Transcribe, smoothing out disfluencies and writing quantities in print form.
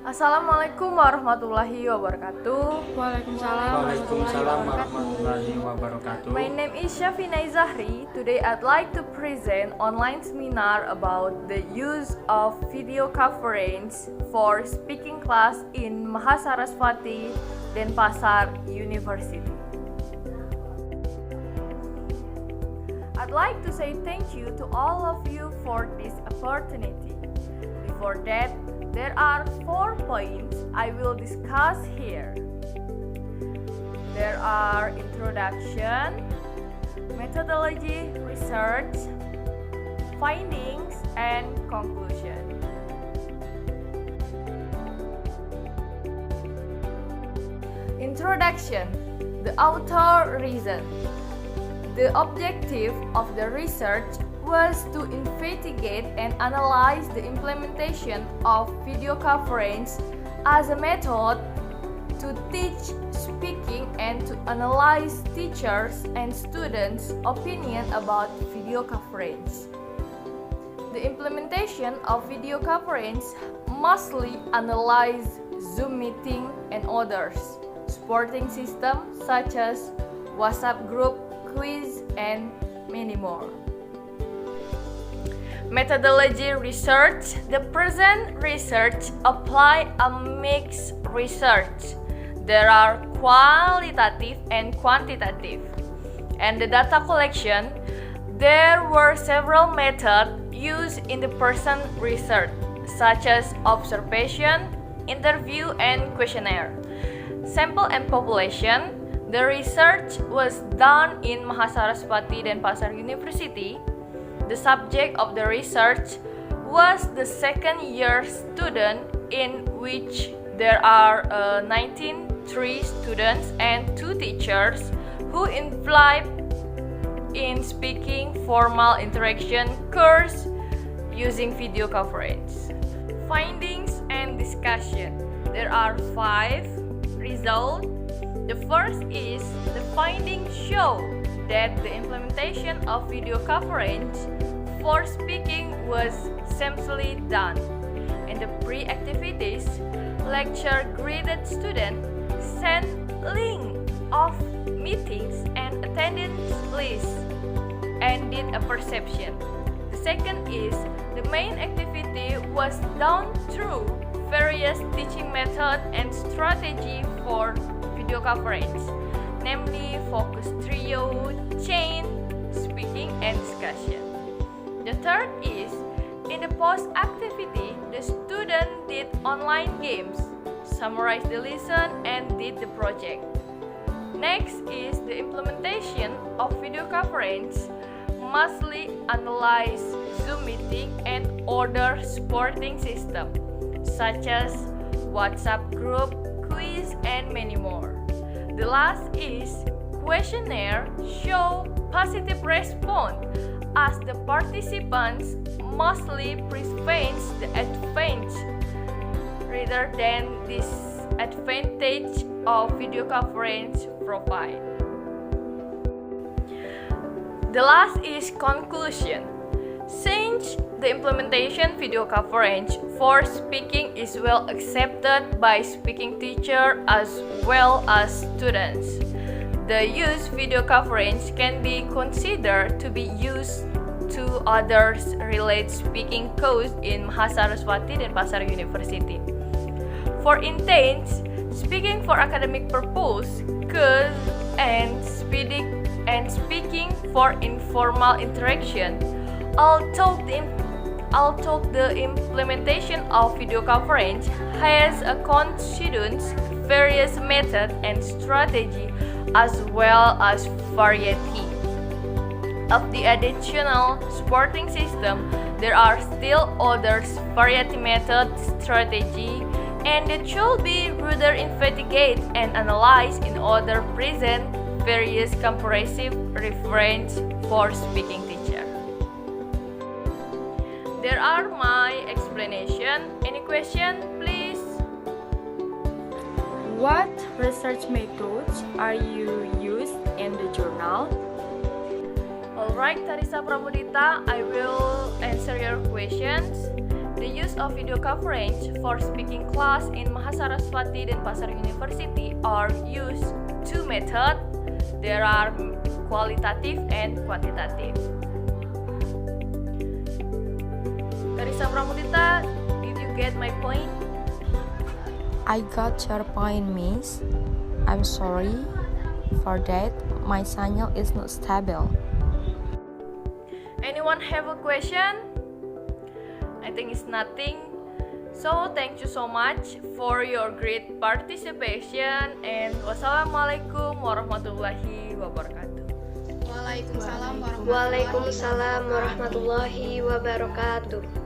Assalamualaikum warahmatullahi wabarakatuh. Waalaikumsalam warahmatullahi wabarakatuh. My name is Syafinna Aishzahrie. Today I'd like to present online seminar about the use of video conference for speaking class in Mahasaraswati Denpasar University. I'd like to say thank you to all of you for this opportunity. Before that, there are 4 points I will discuss here. There are introduction, methodology, research, findings, and conclusion. Introduction. The author reason. The objective of the research was to investigate and analyze the implementation of video conference as a method to teach speaking and to analyze teachers and students' opinion about video conference. The implementation of video conference mostly analyze Zoom meeting and others, supporting systems such as WhatsApp group, quiz, and many more. Methodology research. The present research apply a mixed research. There are qualitative and quantitative. And the data collection, there were several methods used in the present research, such as observation, interview, and questionnaire. Sample and population. The research was done in Mahasaraswati Denpasar University. The subject of the research was the second-year student, in which there are 3 students and 2 teachers who involved in speaking formal interaction course using video conference. Findings and discussion. There are 5 results. The first is the findings show that the implementation of video conference for speaking was seamlessly done. In the pre-activities, lecturer greeted students, sent link of meetings and attendance list, and did a perception. The second is the main activity was done through various teaching methods and strategy for video conference, namely focus trio, chain, speaking, and discussion. The third is, in the post-activity, the student did online games, summarized the lesson, and did the project. Next is the implementation of video conference, mostly analyze Zoom meeting and other supporting system, such as WhatsApp group, quiz, and many more. The last is questionnaire show positive response as the participants mostly prevent the advantage rather than disadvantage of video conference provide. The last is conclusion. Since the implementation video conference for speaking is well accepted by speaking teacher as well as students, the use video conference can be considered to be used to others related speaking course in Mahasaraswati Denpasar University. For intent, speaking for academic purpose, course, and speaking for informal interaction. Although the implementation of video conference has considered various methods and strategy as well as variety of the additional supporting system, there are still other variety method strategy, and it should be further investigated and analyzed in order present various comprehensive reference for speaking teacher. There are my explanation. Any question, please? What research methods are you used in the journal? Alright, Tarisa Pramudita, I will answer your questions. The use of video conference for speaking class in Mahasaraswati dan Pasar University are used two methods. There are qualitative and quantitative. Karisa Pramudita, did you get my point? I got your point, miss. I'm sorry for that. My signal is not stable. Anyone have a question? I think it's nothing. So thank you so much for your great participation, and wassalamualaikum warahmatullahi wabarakatuh. Waalaikumsalam warahmatullahi wabarakatuh.